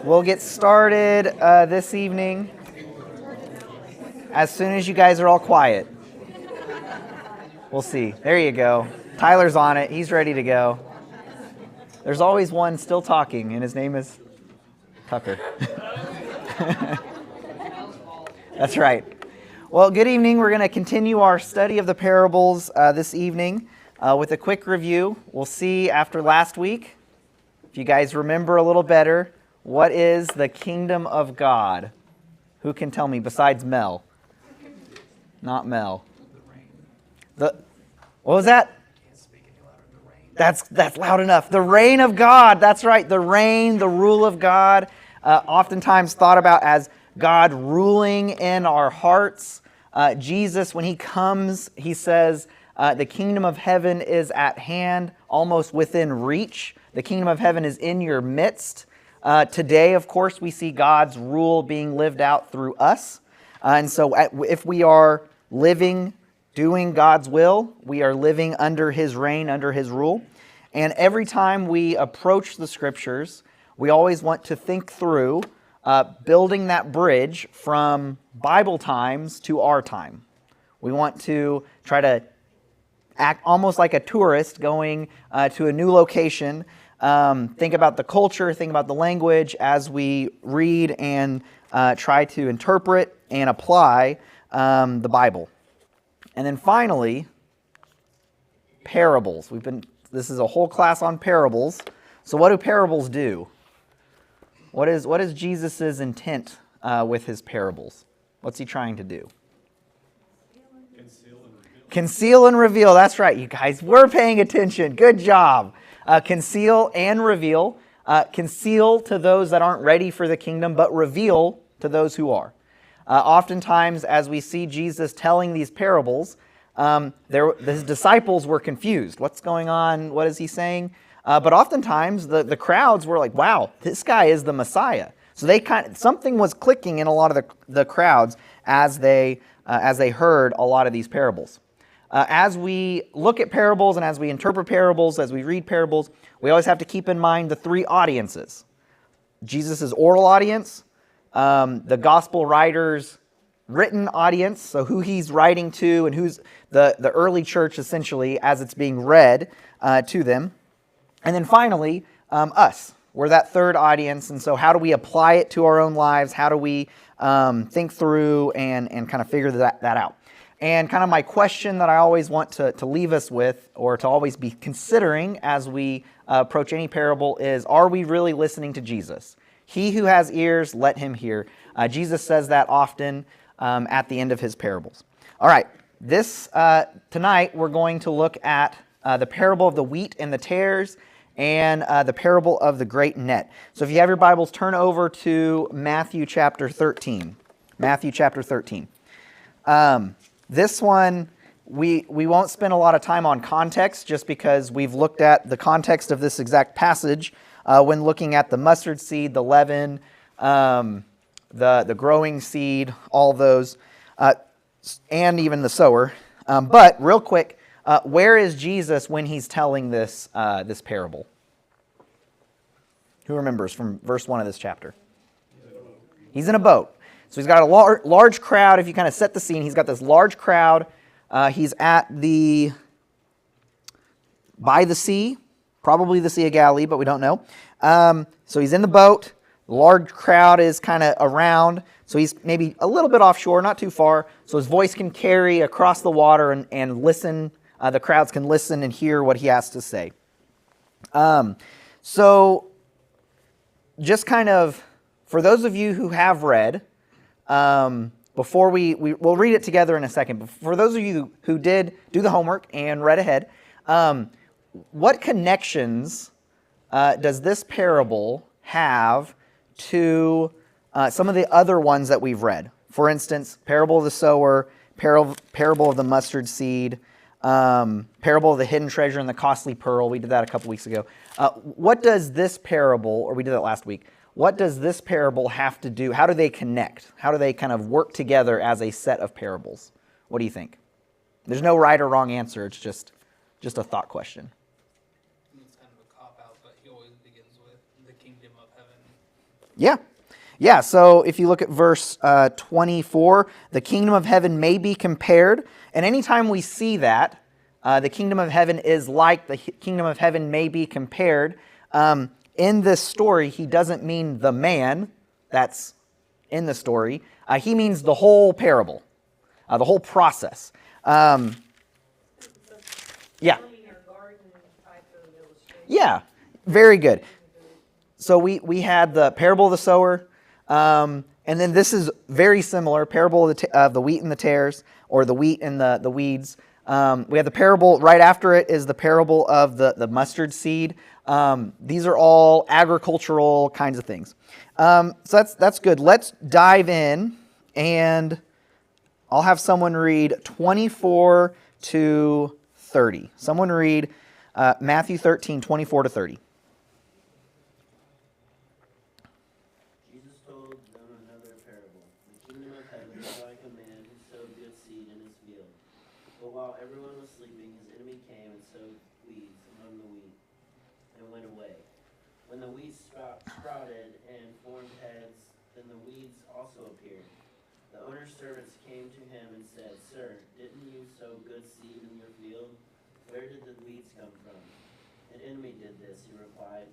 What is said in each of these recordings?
We'll get started this evening as soon as you guys are all quiet. We'll see. There you go. Tyler's on it. He's ready to go. There's always one still talking, and his name is Tucker. That's right. Well, good evening. We're going to continue our study of the parables this evening with a quick review. We'll see after last week, if you guys remember a little better, what is the kingdom of God? Who can tell me besides Mel? Not Mel. What was that? That's loud enough. The reign of God. That's right. The reign, the rule of God, oftentimes thought about as God ruling in our hearts. Jesus, when he comes, he says, the kingdom of heaven is at hand, almost within reach. The kingdom of heaven is in your midst. Today, of course, we see God's rule being lived out through us. And so if we are living, doing God's will, we are living under his reign, under his rule. And every time we approach the scriptures, we always want to think through building that bridge from Bible times to our time. We want to try to act almost like a tourist going to a new location. Think about the culture, think about the language as we read and try to interpret and apply the Bible. And then finally, parables. This is a whole class on parables. So what do parables do? What is Jesus' intent with his parables? What's he trying to do? Conceal and reveal. That's right, you guys. We're paying attention. Good job. Conceal and reveal. Conceal to those that aren't ready for the kingdom, but reveal to those who are. Oftentimes, as we see Jesus telling these parables, his disciples were confused. What's going on? What is he saying? But oftentimes, the crowds were like, wow, this guy is the Messiah. So something was clicking in a lot of the crowds as they heard a lot of these parables. As we look at parables and as we interpret parables, as we read parables, we always have to keep in mind the three audiences. Jesus' oral audience, the gospel writer's written audience, so who he's writing to and who's the early church essentially as it's being read to them. And then finally, us. We're that third audience, and so how do we apply it to our own lives? How do we think through and kind of figure that out? And kind of my question that I always want to leave us with, or to always be considering as we approach any parable is, are we really listening to Jesus? He who has ears, let him hear. Jesus says that often at the end of his parables. All right, tonight we're going to look at the parable of the wheat and the tares and the parable of the great net. So if you have your Bibles, turn over to Matthew chapter 13. Matthew chapter 13. This one, we won't spend a lot of time on context just because we've looked at the context of this exact passage when looking at the mustard seed, the leaven, the growing seed, all those, and even the sower. But real quick, where is Jesus when he's telling this parable? Who remembers from verse 1 of this chapter? He's in a boat. So he's got a large crowd. If you kind of set the scene, he's got this large crowd. He's by the sea, probably the Sea of Galilee, but we don't know. So he's in the boat. The large crowd is kind of around. So he's maybe a little bit offshore, not too far. So his voice can carry across the water and listen. The crowds can listen and hear what he has to say. So just kind of, for those of you who have read, before we'll read it together in a second, but for those of you who did do the homework and read ahead, what connections does this parable have to some of the other ones that we've read? For instance, parable of the sower, parable of the mustard seed, parable of the hidden treasure and the costly pearl. We did that a couple weeks ago. What does this parable, or we did that last week, what does this parable have to do? How do they connect? How do they kind of work together as a set of parables? What do you think? There's no right or wrong answer. It's just a thought question. It's kind of a cop-out, but he always begins with the kingdom of heaven. Yeah. Yeah, so if you look at verse 24, the kingdom of heaven may be compared. And anytime we see that, the kingdom of heaven is like the kingdom of heaven may be compared. In this story, he doesn't mean the man that's in the story. He means the whole parable, the whole process. Yeah. Yeah, very good. So we had the parable of the sower, and then this is very similar, parable of the wheat and the tares, or the wheat and the weeds. We have the parable, right after it is the parable of the mustard seed. These are all agricultural kinds of things. So that's good. Let's dive in, and I'll have someone read 24 to 30. Someone read Matthew 13, 24 to 30. Jesus told them another parable. The kingdom of heaven is like a man who sowed good seed in his field. But while everyone was sleeping, his enemy came and sowed weeds among the wheat and went away. When the weeds sprouted and formed heads, then the weeds also appeared. The owner's servants came to him and said, "Sir, didn't you sow good seed in your field? Where did the weeds come from?" "An enemy did this," he replied.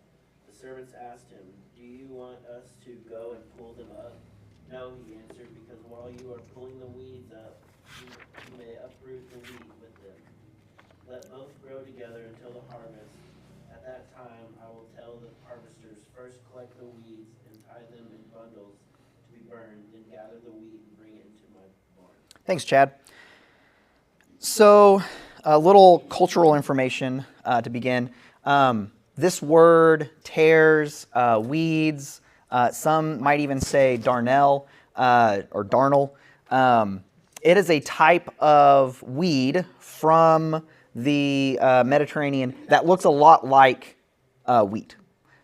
The servants asked him, "Do you want us to go and pull them up?" "No," he answered, "because while you are pulling the weeds up, you may uproot the wheat with them. Let both grow together until the harvest. At that time, I will tell the harvesters, first collect the weeds and tie them in bundles to be burned, then gather the wheat and bring it into my barn." Thanks, Chad. So, a little cultural information to begin. This word, tares, weeds, some might even say darnel or darnel. It is a type of weed from the Mediterranean that looks a lot like wheat.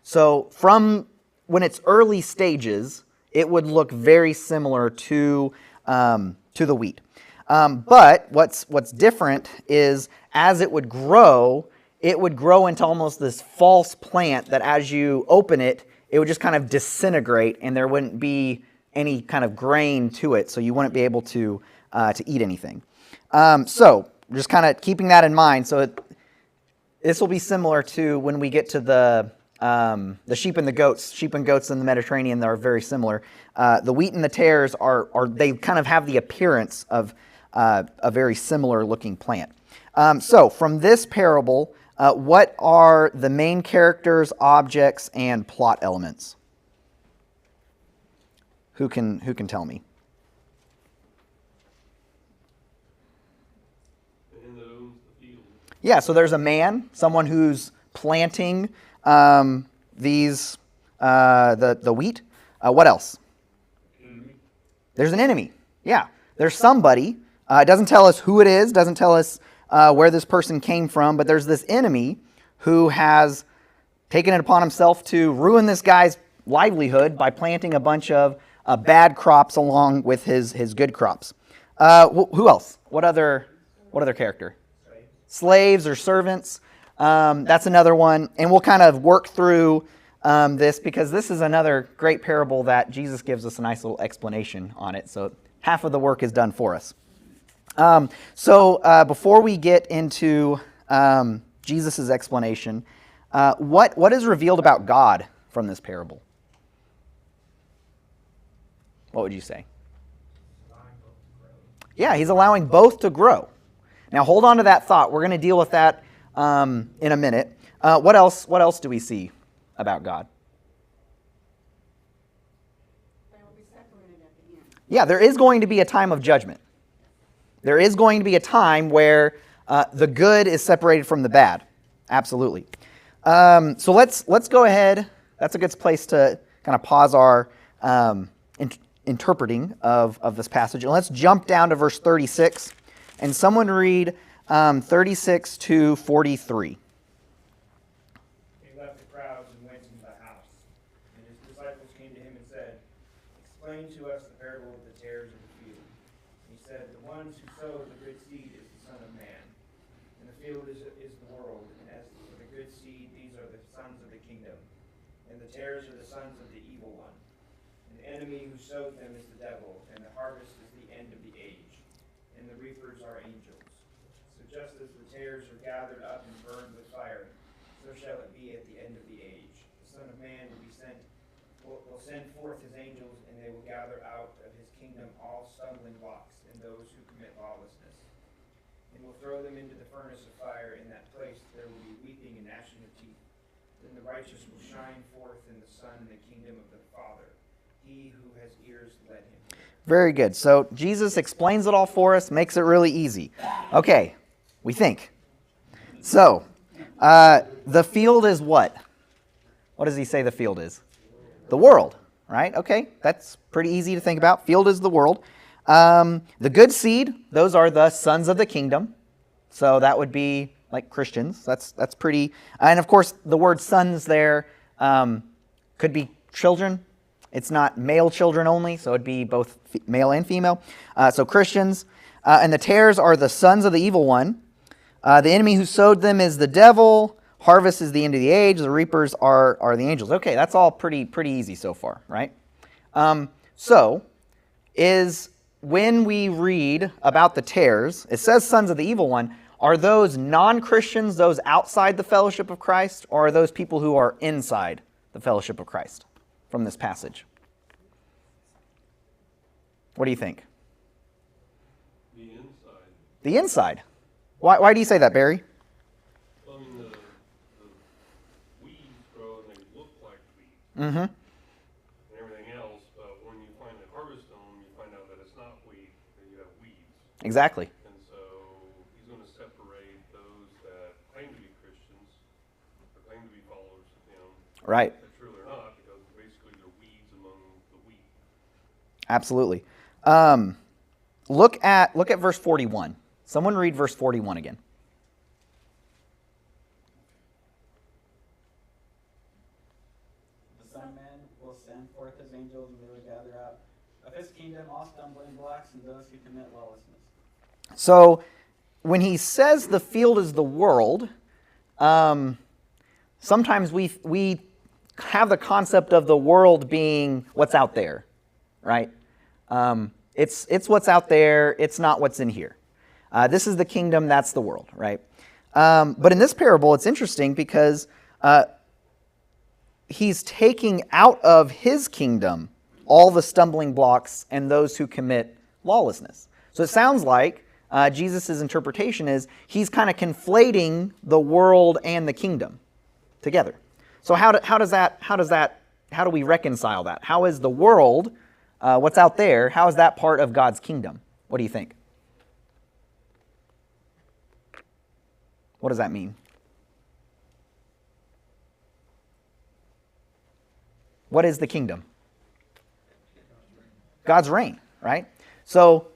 So from when it's early stages, it would look very similar to the wheat. But what's different is as it would grow into almost this false plant that as you open it, it would just kind of disintegrate and there wouldn't be any kind of grain to it, so you wouldn't be able to eat anything. So just kind of keeping that in mind. So this will be similar to when we get to the sheep and the goats. Sheep and goats in the Mediterranean, they're very similar. The wheat and the tares they kind of have the appearance of a very similar looking plant. So from this parable, what are the main characters, objects, and plot elements? Who can tell me? Yeah, so there's a man, someone who's planting the wheat. What else? Enemy. There's an enemy. Yeah, there's somebody. It doesn't tell us who it is, doesn't tell us where this person came from, but there's this enemy who has taken it upon himself to ruin this guy's livelihood by planting a bunch of bad crops along with his good crops. Who else? What other character? Slaves or servants. That's another one. And we'll kind of work through this because this is another great parable that Jesus gives us a nice little explanation on it. So half of the work is done for us. So before we get into Jesus' explanation, what is revealed about God from this parable? What would you say? Yeah, he's allowing both to grow. Now hold on to that thought. We're going to deal with that in a minute. What else do we see about God? They will be separated at the end. Yeah, there is going to be a time of judgment. There is going to be a time where the good is separated from the bad. Absolutely. So let's go ahead. That's a good place to kind of pause our interpreting of this passage. And let's jump down to verse 36. And someone read 36 to 43. He left the crowds and went into the house. And his disciples came to him and said, "Explain to us the parable of the tares in the field." He said, "The ones who sow the good seed is the Son of Man. And the field is the world. And as for the good seed, these are the sons of the kingdom. And the tares are the sons of the evil one. The enemy who sowed them is the devil, and the harvest is the end of the age, and the reapers are angels. So just as the tares are gathered up and burned with fire, so shall it be at the end of the age. The Son of Man will send forth his angels, and they will gather out of his kingdom all stumbling blocks and those who commit lawlessness, and will throw them into the furnace of fire. In that place there will be weeping and gnashing of teeth. Then the righteous will shine forth in the sun in the kingdom of the Father. He who has ears, let him hear. Very good. So Jesus explains it all for us, makes it really easy. Okay, we think. So, the field is what? What does he say the field is? The world, right? Okay, that's pretty easy to think about. Field is the world. The good seed, those are the sons of the kingdom. So that would be like Christians. That's pretty. And of course, the word sons there could be children. It's not male children only, so it'd be both male and female. So Christians. And the tares are the sons of the evil one. The enemy who sowed them is the devil. Harvest is the end of the age. The reapers are the angels. Okay, that's all pretty easy so far, right? So, is when we read about the tares, it says sons of the evil one. Are those non-Christians, those outside the fellowship of Christ, or are those people who are inside the fellowship of Christ from this passage? What do you think? The inside. The inside. Why do you say that, Barry? Well, I mean, the weeds grow and they look like weeds Mm-hmm. and everything else, but when you finally harvest them, you find out that it's not wheat, that you have weeds. Exactly. And so he's going to separate those that claim to be Christians, or claim to be followers of him, Right. that truly are not, because basically they're weeds among the wheat. Absolutely. Look at verse 41. Someone read verse 41 again. The Son of Man will send forth his angels, and they will gather out of his kingdom all stumbling blocks and those who commit lawlessness. So when he says the field is the world, sometimes we have the concept of the world being what's out there, right? It's what's out there. It's not what's in here. This is the kingdom. That's the world, right? But in this parable, it's interesting because he's taking out of his kingdom all the stumbling blocks and those who commit lawlessness. So it sounds like Jesus' interpretation is he's kind of conflating the world and the kingdom together. So how do we reconcile that? How is the world, what's out there, how is that part of God's kingdom? What do you think? What does that mean? What is the kingdom? God's reign, right? So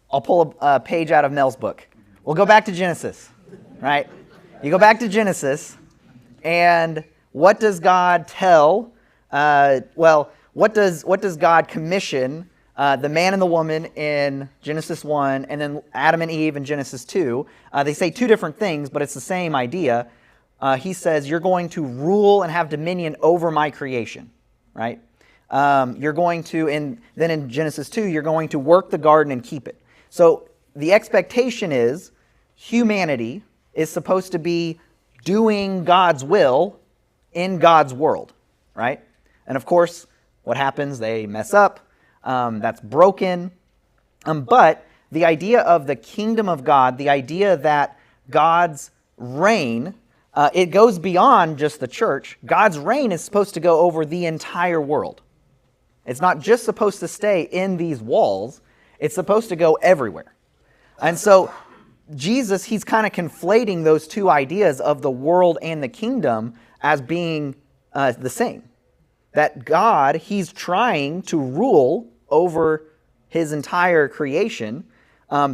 I'll pull a page out of Mel's book. We'll go back to Genesis, right? You go back to Genesis, and what does God tell? What does God commission the man and the woman in Genesis 1, and then Adam and Eve in Genesis 2? They say two different things, but it's the same idea. He says, you're going to rule and have dominion over my creation, right? You're going to, and then in Genesis 2, you're going to work the garden and keep it. So the expectation is humanity is supposed to be doing God's will in God's world, right? And of course, what happens? They mess up. That's broken. But the idea of the kingdom of God, the idea that God's reign, it goes beyond just the church. God's reign is supposed to go over the entire world. It's not just supposed to stay in these walls. It's supposed to go everywhere. And so Jesus, he's kind of conflating those two ideas of the world and the kingdom as being the same. That God, he's trying to rule over his entire creation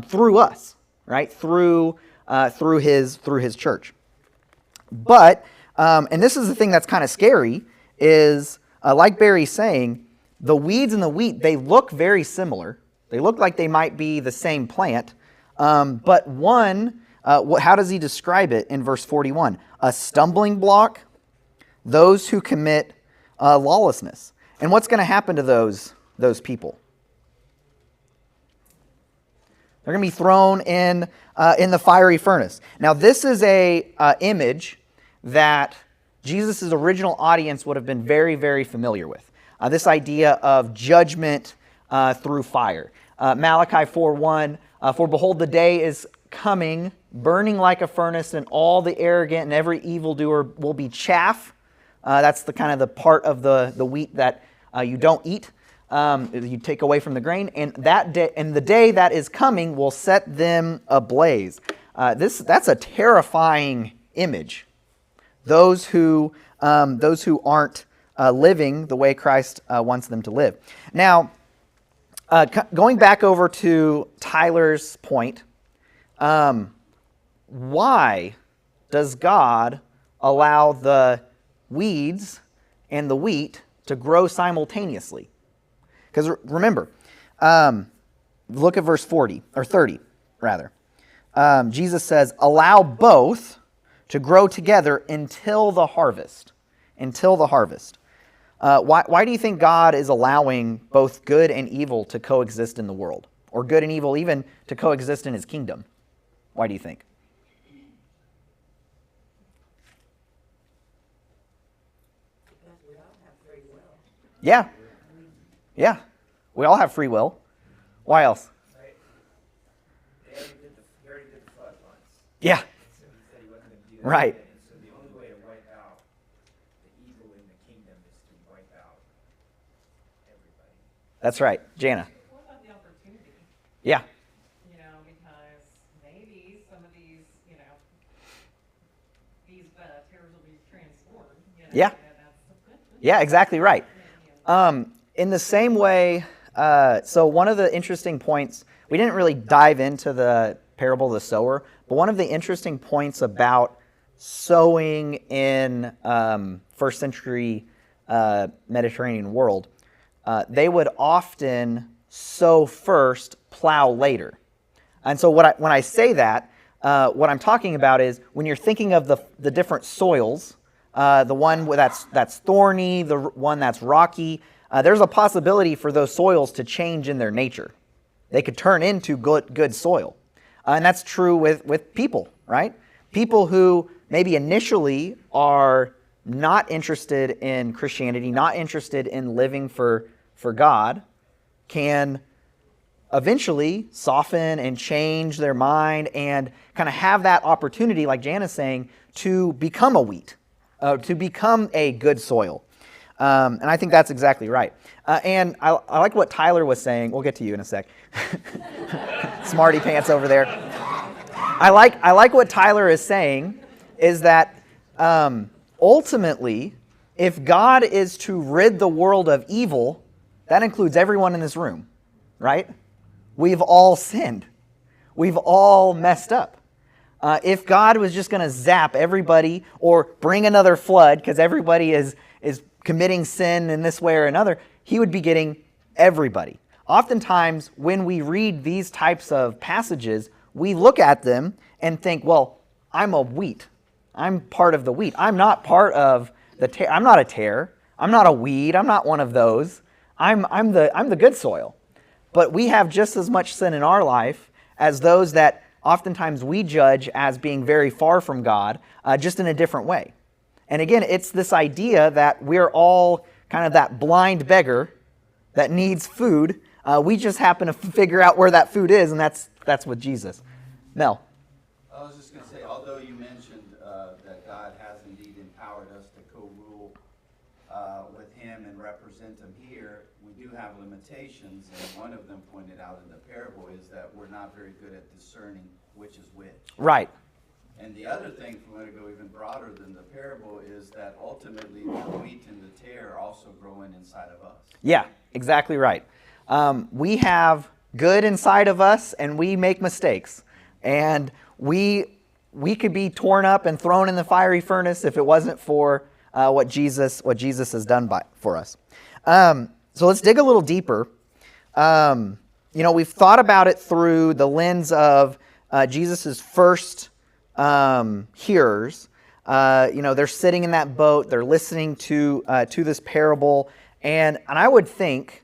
through us, right? Through his church. But, and this is the thing that's kind of scary, is like Barry's saying, the weeds and the wheat, they look very similar. They look like they might be the same plant. But one, how does he describe it in verse 41? A stumbling block, those who commit lawlessness. And what's going to happen to those people? They're going to be thrown in the fiery furnace. Now, this is a image that Jesus' original audience would have been very, very familiar with. This idea of judgment through fire. Malachi 4:1, for behold, the day is coming, burning like a furnace, and all the arrogant and every evildoer will be chaff. That's the kind of the part of the wheat that you don't eat. You take away from the grain, and that day, and the day that is coming will set them ablaze. That's a terrifying image. Those who aren't living the way Christ wants them to live. Now, going back over to Tyler's point, why does God allow the weeds and the wheat to grow simultaneously? Because remember, look at verse 40, or 30, rather. Jesus says, allow both to grow together until the harvest. Until the harvest. Why do you think God is allowing both good and evil to coexist in the world? Or good and evil even to coexist in his kingdom? Why do you think? Because we all have free will. Yeah. Yeah. We all have free will. Why else? Right? He already did the flood once. Yeah. So he said he wasn't going to do that Right. again. So the only way to wipe out the evil in the kingdom is to wipe out everybody. That's right. Jana. What about the opportunity? Yeah. You know, because maybe some of these, these terrors will be transformed. Yeah. Yeah, exactly right. In the same way, so one of the interesting points, we didn't really dive into the parable of the sower, but one of the interesting points about sowing in first century Mediterranean world, they would often sow first, plow later. And so when I say that, what I'm talking about is when you're thinking of the different soils, the one that's thorny, the one that's rocky, there's a possibility for those soils to change in their nature. They could turn into good soil. And that's true with people, right? People who maybe initially are not interested in Christianity, not interested in living for God, can eventually soften and change their mind and kind of have that opportunity, like Jana's saying, to become a wheat, to become a good soil. And I think that's exactly right. And I like what Tyler was saying. We'll get to you in a sec. Smarty pants over there. I like what Tyler is saying is that ultimately, if God is to rid the world of evil, that includes everyone in this room, right? We've all sinned. We've all messed up. If God was just going to zap everybody or bring another flood because everybody is committing sin in this way or another, he would be getting everybody. Oftentimes, when we read these types of passages, we look at them and think, well, I'm a wheat. I'm part of the wheat. I'm not part of the tare. I'm not a tare. I'm not a weed. I'm not one of those. I'm the good soil. But we have just as much sin in our life as those that oftentimes we judge as being very far from God, just in a different way. And again, it's this idea that we're all kind of that blind beggar that needs food. We just happen to figure out where that food is, and that's with Jesus. Mel. I was just going to say, although you mentioned that God has indeed empowered us to co-rule with him and represent him here, we do have limitations, and one of them pointed out in the parable is that we're not very good at discerning which is which. Right. And the other thing, if we want to go even broader than the parable, is that ultimately the wheat and the tare are also growing inside of us. Yeah, exactly right. We have good inside of us, and we make mistakes. And we could be torn up and thrown in the fiery furnace if it wasn't for what Jesus has done for us. So let's dig a little deeper. We've thought about it through the lens of Jesus' first hearers. They're sitting in that boat, they're listening to this parable, And I would think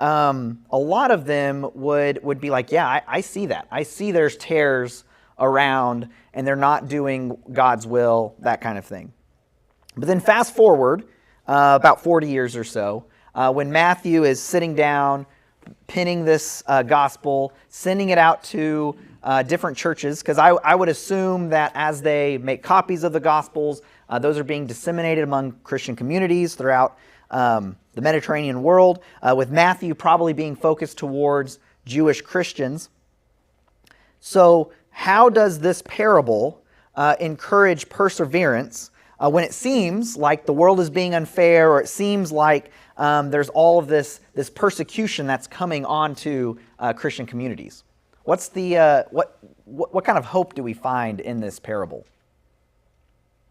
a lot of them would be like, yeah, I see that. I see there's tares around and they're not doing God's will, that kind of thing. But then fast forward about 40 years or so, when Matthew is sitting down, penning this gospel, sending it out to different churches, because I would assume that as they make copies of the gospels, those are being disseminated among Christian communities throughout the Mediterranean world, with Matthew probably being focused towards Jewish Christians. So how does this parable encourage perseverance when it seems like the world is being unfair, or it seems like there's all of this persecution that's coming onto Christian communities? What's the what kind of hope do we find in this parable?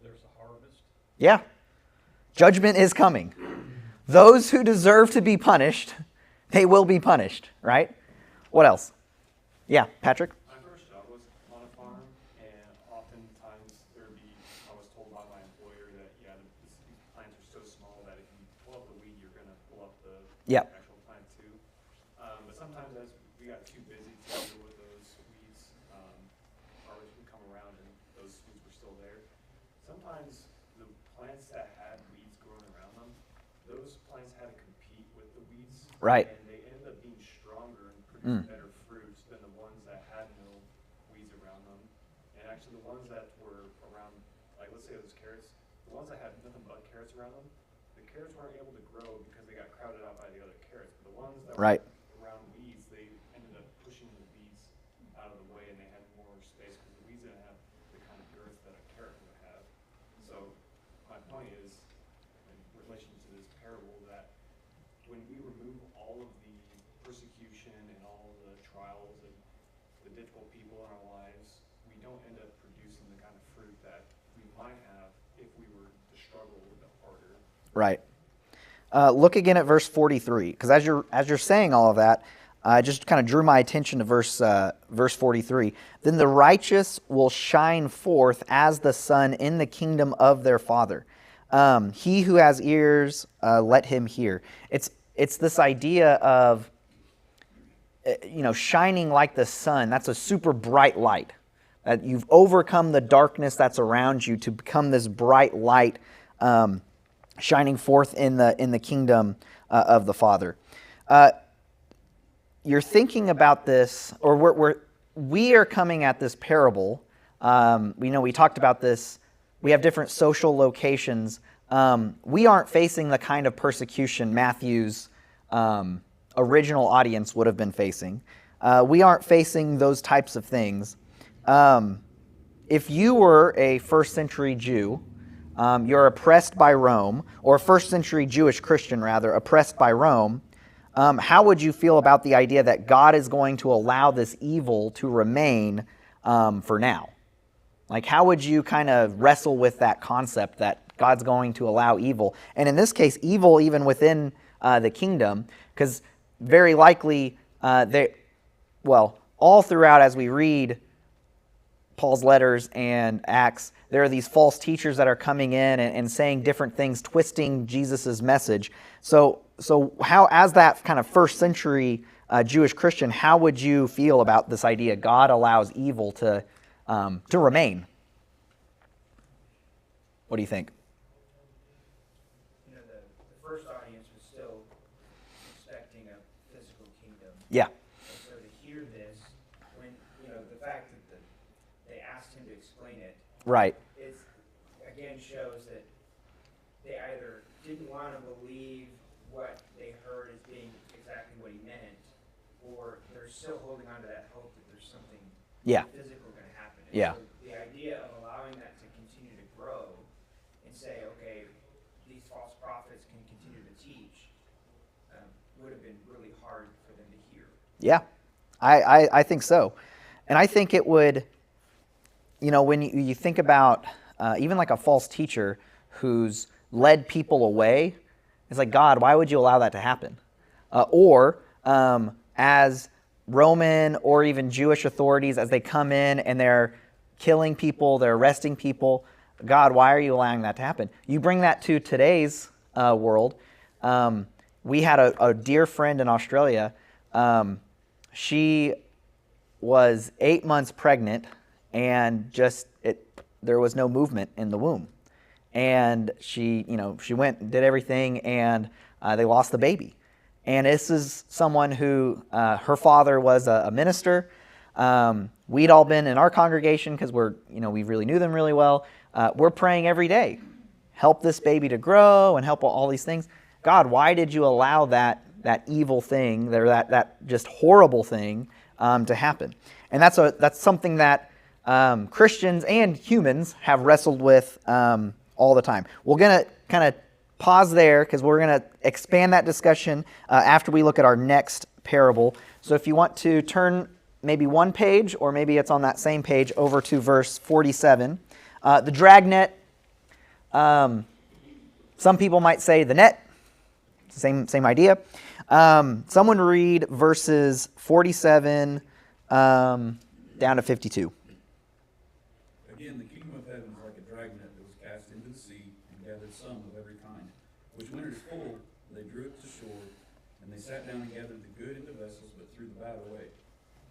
There's a harvest. Yeah, judgment is coming. Those who deserve to be punished, they will be punished, right? What else? Yeah, Patrick? My first job was on a farm, and oftentimes I was told by my employer that, these plants are so small that if you pull up the weed, you're going to pull up the Yep. actual plant too. But sometimes as we got too busy to deal with those weeds, harvest would come around and those weeds were still there. Sometimes the plants that had weeds growing around them, those plants had to compete with the weeds. Right. And they ended up being stronger and producing better fruits than the ones that had no weeds around them. And actually the ones that were around, like let's say it was carrots, the ones that had nothing but carrots around them, the carrots weren't able to grow because they got crowded out by the other carrots. But the ones that Right. were around weeds, they ended up pushing the weeds out of the way and they had more space because the weeds didn't have the kind of girth that a carrot would have. So my point is, in relation to this parable, that when we remove all of the persecution and all the trials and the difficult people in our lives, we don't end up producing the kind of fruit that we might have if we were to struggle a little bit harder. Right. Look again at verse 43, because as you're saying all of that, I just kind of drew my attention to verse 43. Then the righteous will shine forth as the sun in the kingdom of their Father. He who has ears, let him hear. It's this idea of shining like the sun. That's a super bright light. That you've overcome the darkness that's around you to become this bright light, shining forth in the kingdom of the Father. You're thinking about this, or we are coming at this parable. We talked about this. We have different social locations. We aren't facing the kind of persecution Matthew's original audience would have been facing. We aren't facing those types of things. If you were a first century Jew, you're oppressed by Rome, or a first century Jewish Christian rather, oppressed by Rome, how would you feel about the idea that God is going to allow this evil to remain for now? Like, how would you kind of wrestle with that concept that God's going to allow evil? And in this case, evil even within the kingdom, because very likely, all throughout as we read Paul's letters and Acts, there are these false teachers that are coming in and saying different things, twisting Jesus' message. So how, as that kind of first century Jewish Christian, how would you feel about this idea God allows evil to remain? What do you think? The first audience was still expecting a physical kingdom. Yeah. And so to hear this, when, the fact that they asked him to explain it, Right. it again shows that they either didn't want to believe what they heard as being exactly what he meant, or they're still holding on to that hope that there's something Yeah. physical going to happen. And Yeah. so the idea of allowing that to continue to grow and say, okay, these false prophets can continue to teach, would have been really hard for them to hear. Yeah, I think so. And I think it would, when you think about even like a false teacher who's led people away, it's like, God, why would you allow that to happen? Or as Roman or even Jewish authorities, as they come in and they're killing people, they're arresting people, God, why are you allowing that to happen? You bring that to today's world. we had a dear friend in Australia. She was 8 months pregnant, and there was no movement in the womb. And she went and did everything, and they lost the baby. And this is someone who, her father was a minister. We'd all been in our congregation because we really knew them really well. We're praying every day, help this baby to grow and help all these things. God, why did you allow that evil thing, or that just horrible thing to happen? And that's something that Christians and humans have wrestled with all the time. We're going to kind of pause there because we're going to expand that discussion after we look at our next parable. So if you want to turn maybe one page, or maybe it's on that same page, over to verse 47. The dragnet, some people might say the net, same idea. Someone read verses 47 down to 52. Again, the kingdom of heaven is like a dragnet that was cast into the sea and gathered some of every kind, which when it is full, they drew it to shore, and they sat down and gathered the good into vessels, but threw the bad away.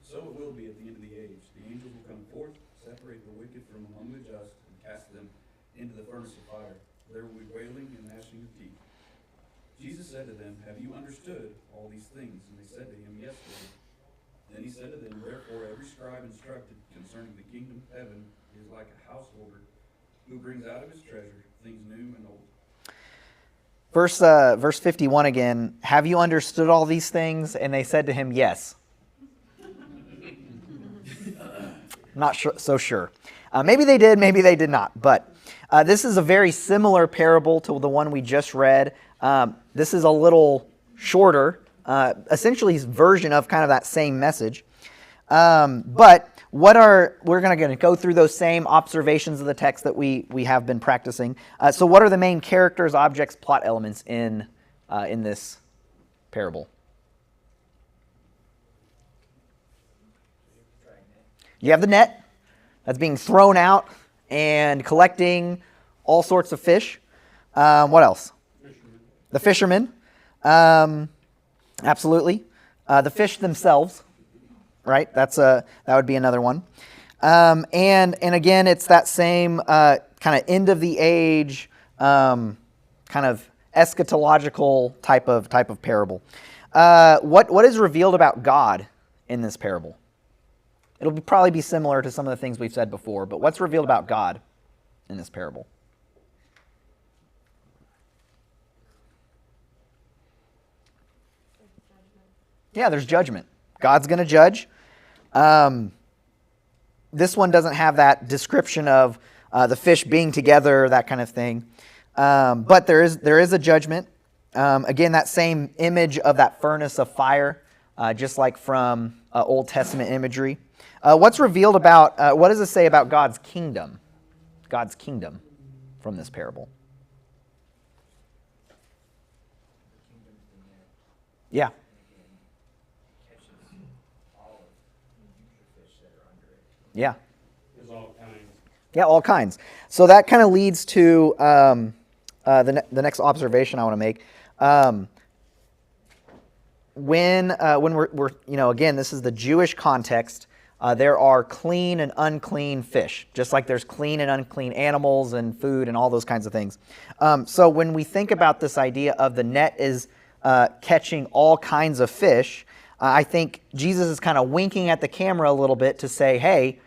So it will be at the end of the age. The angels will come forth, separate the wicked from among the just, and cast them into the furnace of fire. There will be wailing and gnashing of teeth. Jesus said to them, "Have you understood all these things?" And they said to him, "Yes, Lord." Then he said to them, "Therefore every scribe instructed concerning the kingdom of heaven is like a householder who brings out of his treasure things new and old." Verse 51 again. "Have you understood all these things?" And they said to him, "Yes." Not so sure. Maybe they did, maybe they did not. But this is a very similar parable to the one we just read. This is a little shorter, essentially his version of kind of that same message. But we're going to go through those same observations of the text that we have been practicing. So what are the main characters, objects, plot elements in this parable? You have the net that's being thrown out and collecting all sorts of fish. What else? The fishermen. Absolutely. The fish themselves, right? That would be another one. And again, it's that same kind of end of the age, kind of eschatological type of parable. What is revealed about God in this parable? It'll probably be similar to some of the things we've said before, but what's revealed about God in this parable? Yeah, there's judgment. God's going to judge. This one doesn't have that description of the fish being together, that kind of thing. But there is a judgment. Again, that same image of that furnace of fire, just like from Old Testament imagery. What's revealed about, what does it say about God's kingdom? God's kingdom from this parable. Yeah. Yeah. There's all kinds. Yeah, all kinds. So that kind of leads to the next observation I want to make. When we're again, this is the Jewish context. There are clean and unclean fish, just like there's clean and unclean animals and food and all those kinds of things. So when we think about this idea of the net is catching all kinds of fish, I think Jesus is kind of winking at the camera a little bit to say, hey,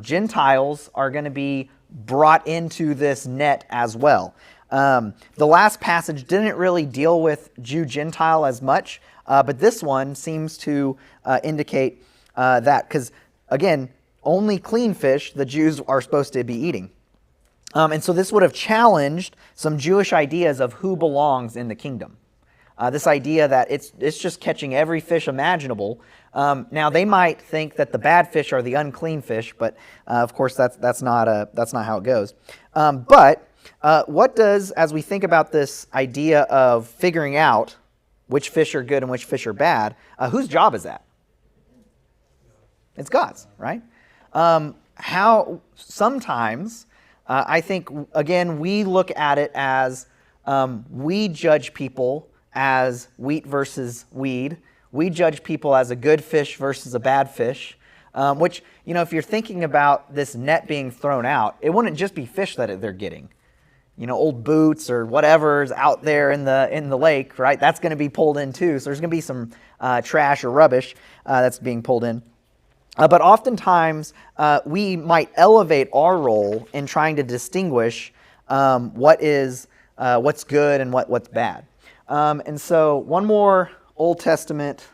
Gentiles are going to be brought into this net as well. The last passage didn't really deal with Jew-Gentile as much, but this one seems to indicate that, because, again, only clean fish the Jews are supposed to be eating. And so this would have challenged some Jewish ideas of who belongs in the kingdom. This idea that it's just catching every fish imaginable. Now they might think that the bad fish are the unclean fish, but of course that's not how it goes. But what does, as we think about this idea of figuring out which fish are good and which fish are bad, whose job is that? It's God's, right? How sometimes I think, again, we look at it as we judge people as wheat versus weed. We judge people as a good fish versus a bad fish, which, if you're thinking about this net being thrown out, it wouldn't just be fish that they're getting. Old boots or whatever's out there in the lake, right? That's going to be pulled in too. So there's going to be some trash or rubbish that's being pulled in. But oftentimes, we might elevate our role in trying to distinguish what's good and what's bad. And so one more Old Testament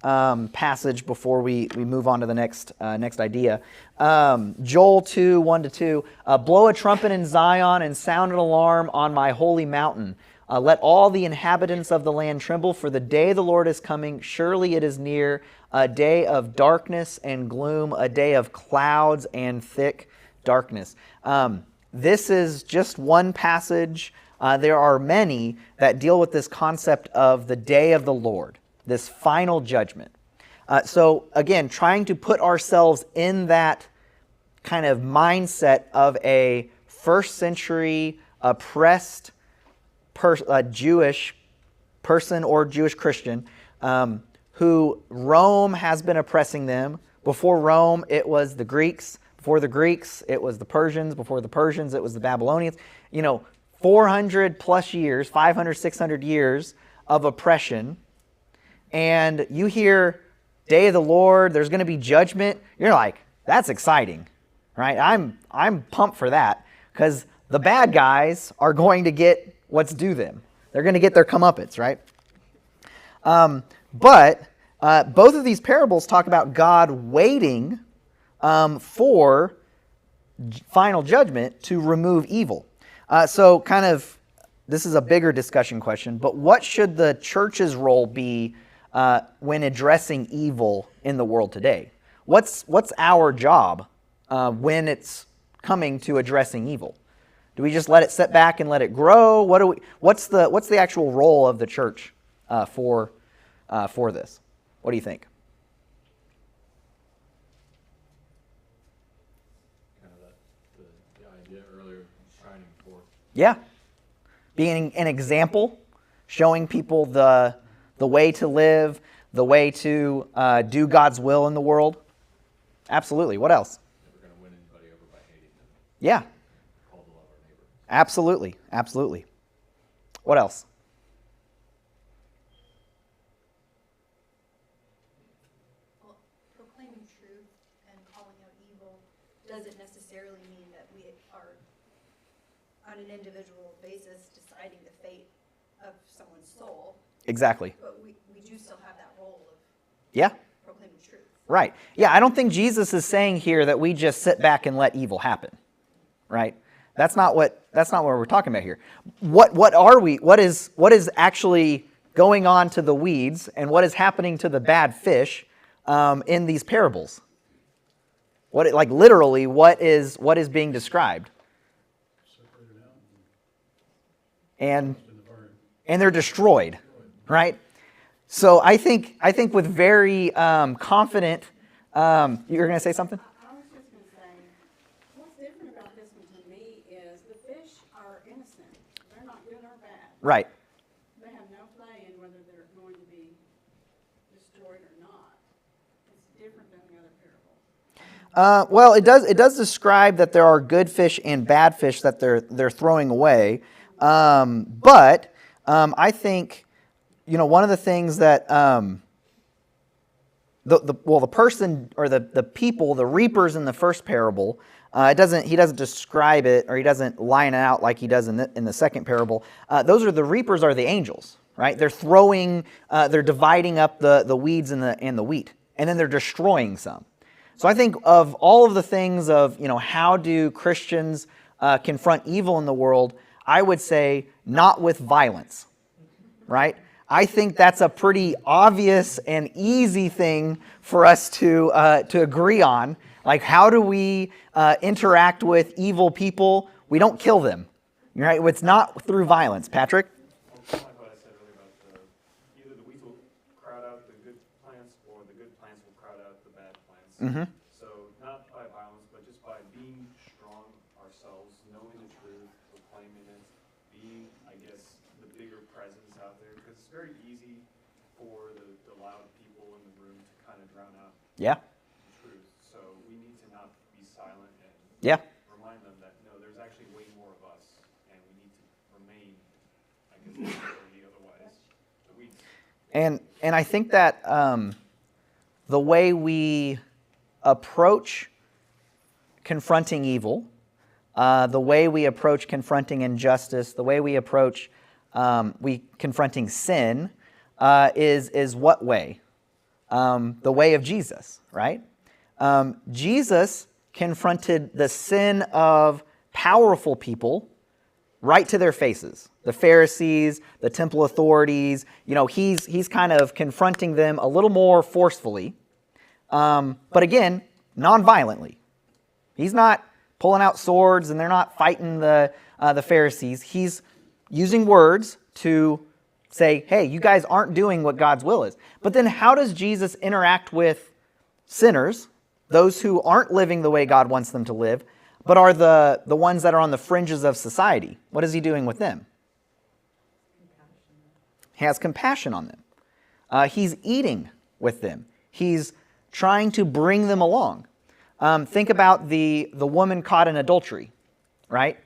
passage before we move on to the next idea. Joel 2, 1-2. Blow a trumpet in Zion and sound an alarm on my holy mountain. Let all the inhabitants of the land tremble, for the day of the Lord is coming. Surely it is near, a day of darkness and gloom, a day of clouds and thick darkness. This is just one passage. There are many that deal with this concept of the day of the Lord, this final judgment. So again, trying to put ourselves in that kind of mindset of a first century oppressed Jewish person or Jewish Christian who Rome has been oppressing them. Before Rome, it was the Greeks. Before the Greeks, it was the Persians. Before the Persians, it was the Babylonians. 400 plus years, 500, 600 years of oppression. And you hear day of the Lord, there's going to be judgment. You're like, that's exciting, right? I'm pumped for that because the bad guys are going to get what's due them. They're going to get their comeuppance, right? But both of these parables talk about God waiting for final judgment to remove evil. So this is a bigger discussion question, but what should the church's role be when addressing evil in the world today? What's our job when it's coming to addressing evil? Do we just let it sit back and let it grow? What's the actual role of the church for this? What do you think? Kind of the idea earlier, shining forth. Yeah, being an example, showing people the way to live, the way to do God's will in the world. Absolutely. What else? Never going to win anybody over by hating them. Yeah. Called to love our neighbor. Absolutely. Absolutely. What else? Well, proclaiming truth and calling out evil doesn't necessarily mean that we are, on an individual basis, deciding the fate of someone's soul. Exactly. But we do still have that role of Yeah. proclaiming truth. Right. Yeah, I don't think Jesus is saying here that we just sit back and let evil happen. Right? That's not what we're talking about here. What are we? What is actually going on to the weeds, and what is happening to the bad fish in these parables? Literally, what is being described? And they're destroyed, right? So I think with very confident. You're going to say something? I was just going to say, what's different about this one to me is the fish are innocent. They're not good or bad. Right. They have no play in whether they're going to be destroyed or not. It's different than the other parable. Well, it does describe that there are good fish and bad fish that they're throwing away. But I think, one of the things that the person or the people, the reapers in the first parable, he doesn't describe it, or he doesn't line it out like he does in the second parable. The reapers are the angels, right? They're they're dividing up the weeds and the wheat, and then they're destroying some. So I think of all of the things of, how do Christians confront evil in the world, I would say not with violence, right? I think that's a pretty obvious and easy thing for us to agree on. Like, how do we interact with evil people? We don't kill them, right? It's not through violence. Patrick? Well, kind of like what I said earlier about either the weeds will crowd out the good plants, or the good plants will crowd out the bad plants. Mm-hmm. So not by violence, but just by being strong ourselves, knowing the truth, proclaiming it, being, I guess, the bigger presence out there. Because it's very easy for the loud people in the room to kind of drown out Yeah. the truth. So we need to not be silent and Yeah. remind them that, no, there's actually way more of us, and we need to remain, I guess, otherwise the weeds. And I think that the way we approach confronting evil, the way we approach confronting injustice, the way we approach confronting sin is what way? The way of Jesus, right? Jesus confronted the sin of powerful people right to their faces. The Pharisees, the temple authorities, he's kind of confronting them a little more forcefully. But again, non-violently. He's not pulling out swords and they're not fighting the Pharisees. He's using words to say, hey, you guys aren't doing what God's will is. But then how does Jesus interact with sinners, those who aren't living the way God wants them to live, but are the ones that are on the fringes of society? What is he doing with them? He has compassion on them. He's eating with them. He's trying to bring them along. Think about the woman caught in adultery, right?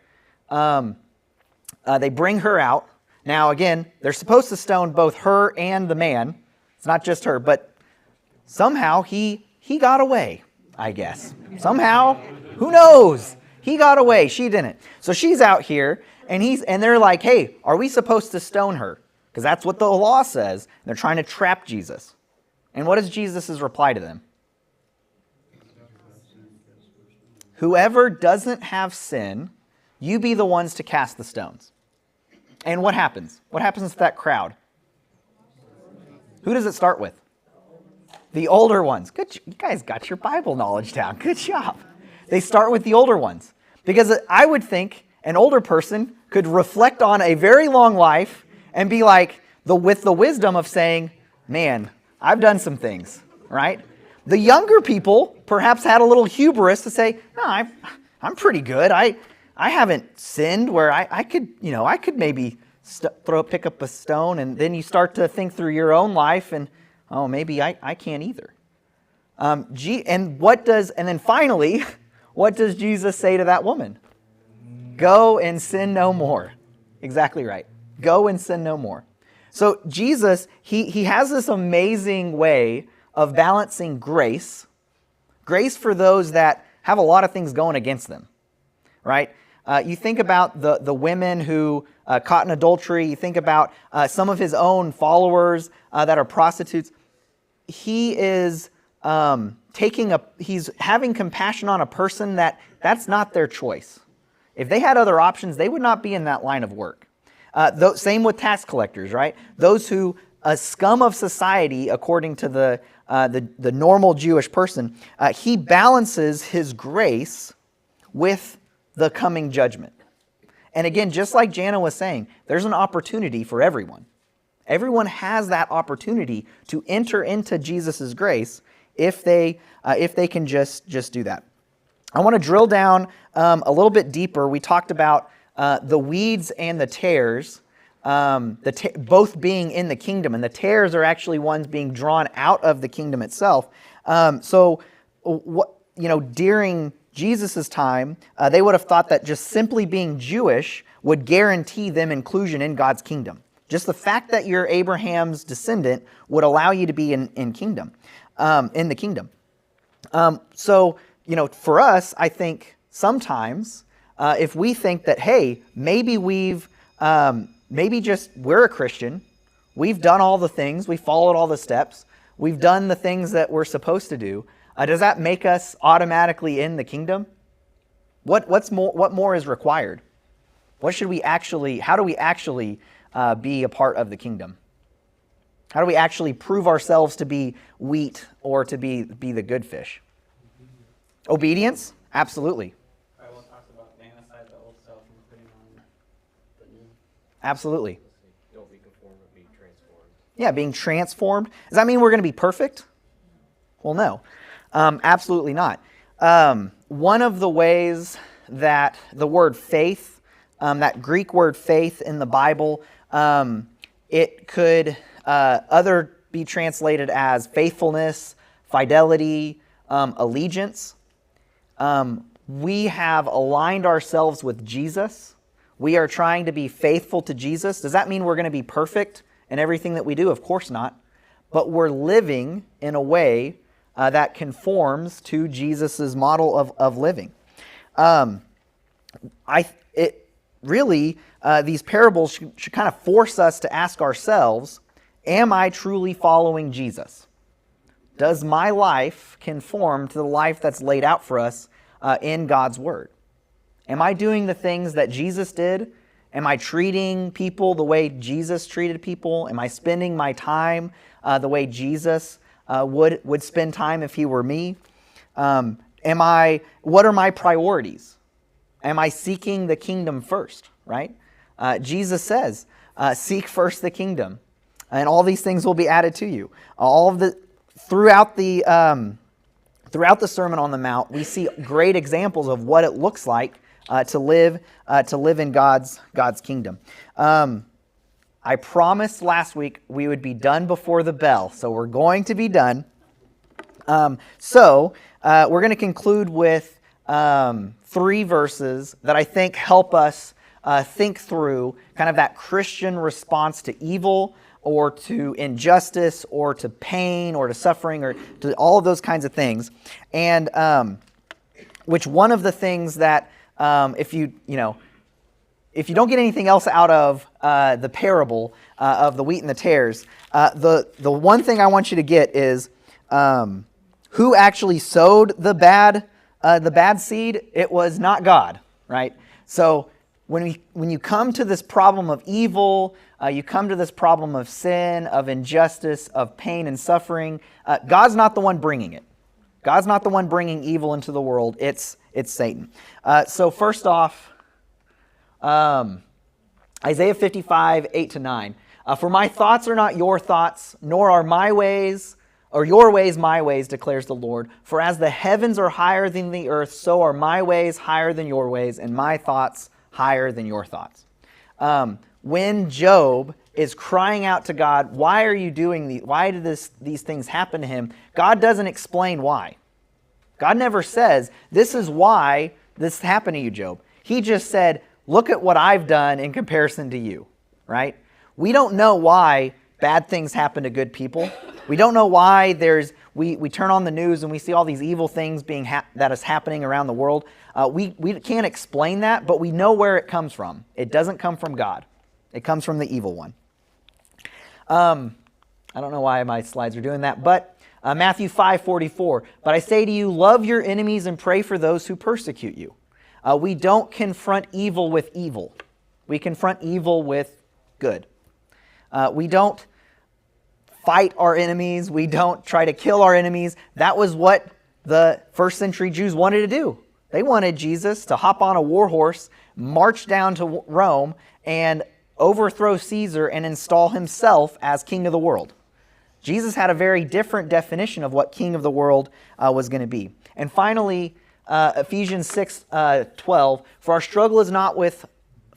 They bring her out. Now, again, they're supposed to stone both her and the man. It's not just her, but somehow he got away, I guess. Somehow, who knows? He got away. She didn't. So she's out here, and they're like, hey, are we supposed to stone her? Because that's what the law says. They're trying to trap Jesus. And what is Jesus' reply to them? Whoever doesn't have sin, you be the ones to cast the stones. And what happens? What happens to that crowd? Who does it start with? The older ones. Good, you guys got your Bible knowledge down. Good job. They start with the older ones. Because I would think an older person could reflect on a very long life and be like, with the wisdom of saying, man, I've done some things, right? The younger people perhaps had a little hubris to say, no, I'm pretty good. I haven't sinned where I could maybe pick up a stone, and then you start to think through your own life and, oh, maybe I can't either. And then finally, what does Jesus say to that woman? Go and sin no more. Exactly right. Go and sin no more. So Jesus, he has this amazing way of balancing grace for those that have a lot of things going against them, right? You think about the women who caught in adultery. You think about some of his own followers that are prostitutes. He is he's having compassion on a person that's not their choice. If they had other options, they would not be in that line of work. Same with tax collectors, right? Those who a scum of society, according to the normal Jewish person, he balances his grace with the coming judgment. And again, just like Jana was saying, there's an opportunity for everyone. Everyone has that opportunity to enter into Jesus' grace if they can just do that. I want to drill down a little bit deeper. We talked about the weeds and the tares, both being in the kingdom, and the tares are actually ones being drawn out of the kingdom itself. During Jesus' time, they would have thought that just simply being Jewish would guarantee them inclusion in God's kingdom. Just the fact that you're Abraham's descendant would allow you to be in the kingdom. For us, I think sometimes if we think that, hey, maybe we're a Christian, we've done all the things, we followed all the steps, we've done the things that we're supposed to do, does that make us automatically in the kingdom? What more is required? How do we actually be a part of the kingdom? How do we actually prove ourselves to be wheat or to be the good fish? Obedience? Absolutely. The Bible talks about laying aside the old self and putting on the new. Absolutely. Don't be conformed, but be transformed. Yeah, being transformed. Does that mean we're going to be perfect? Well, no. Absolutely not. One of the ways that the word faith, that Greek word faith in the Bible, It could other be translated as faithfulness, fidelity, allegiance. We have aligned ourselves with Jesus. We are trying to be faithful to Jesus. Does that mean we're going to be perfect in everything that we do? Of course not. But we're living in a way that conforms to Jesus' model of living. These parables should kind of force us to ask ourselves, am I truly following Jesus? Does my life conform to the life that's laid out for us in God's Word? Am I doing the things that Jesus did? Am I treating people the way Jesus treated people? Am I spending my time the way Jesus would spend time if he were me? What are my priorities? Am I seeking the kingdom first, right? Jesus says, seek first the kingdom, and all these things will be added to you. Throughout the Sermon on the Mount, we see great examples of what it looks like to live in God's kingdom. I promised last week we would be done before the bell, so we're going to be done. We're going to conclude with 3 verses that I think help us think through kind of that Christian response to evil, or to injustice, or to pain, or to suffering, or to all of those kinds of things. And which one of the things that if you don't get anything else out of the parable of the wheat and the tares, the one thing I want you to get is who actually sowed the bad seed. It was not God, right? So when you come to this problem of evil, you come to this problem of sin, of injustice, of pain and suffering, God's not the one bringing it. God's not the one bringing evil into the world. It's Satan. So first off, Isaiah 55, 8-9. For my thoughts are not your thoughts, nor are my ways, or your ways my ways, declares the Lord. For as the heavens are higher than the earth, so are my ways higher than your ways, and my thoughts higher than your thoughts. When Job is crying out to God, why are you doing these? Why did these things happen to him? God doesn't explain why. God never says, this is why this happened to you, Job. He just said, look at what I've done in comparison to you, right? We don't know why bad things happen to good people. We don't know why we turn on the news and we see all these evil things that is happening around the world. We can't explain that, but we know where it comes from. It doesn't come from God. It comes from the evil one. I don't know why my slides are doing that, but Matthew 5:44. But I say to you, love your enemies and pray for those who persecute you. We don't confront evil with evil. We confront evil with good. We don't fight our enemies. We don't try to kill our enemies. That was what the first century Jews wanted to do. They wanted Jesus to hop on a war horse, march down to Rome, and overthrow Caesar and install himself as king of the world. Jesus had a very different definition of what king of the world was going to be. And finally, Ephesians 6:12, for our struggle is not with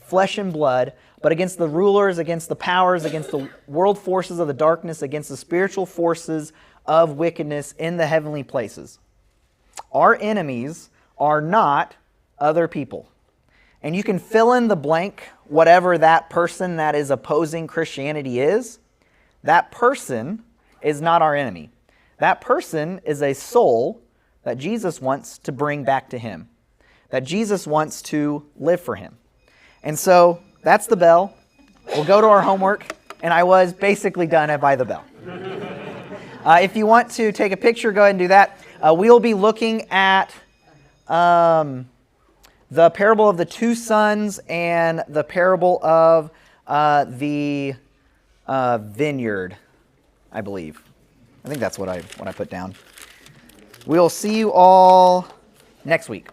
flesh and blood, but against the rulers, against the powers, against the world forces of the darkness, against the spiritual forces of wickedness in the heavenly places. Our enemies are not other people. And you can fill in the blank, whatever that person that is opposing Christianity is. That person is not our enemy. That person is a soul that Jesus wants to bring back to him, that Jesus wants to live for him. And so that's the bell. We'll go to our homework, and I was basically done by the bell. If you want to take a picture, go ahead and do that. We'll be looking at the parable of the 2 sons and the parable of the vineyard, I believe. I think that's what I put down. We'll see you all next week.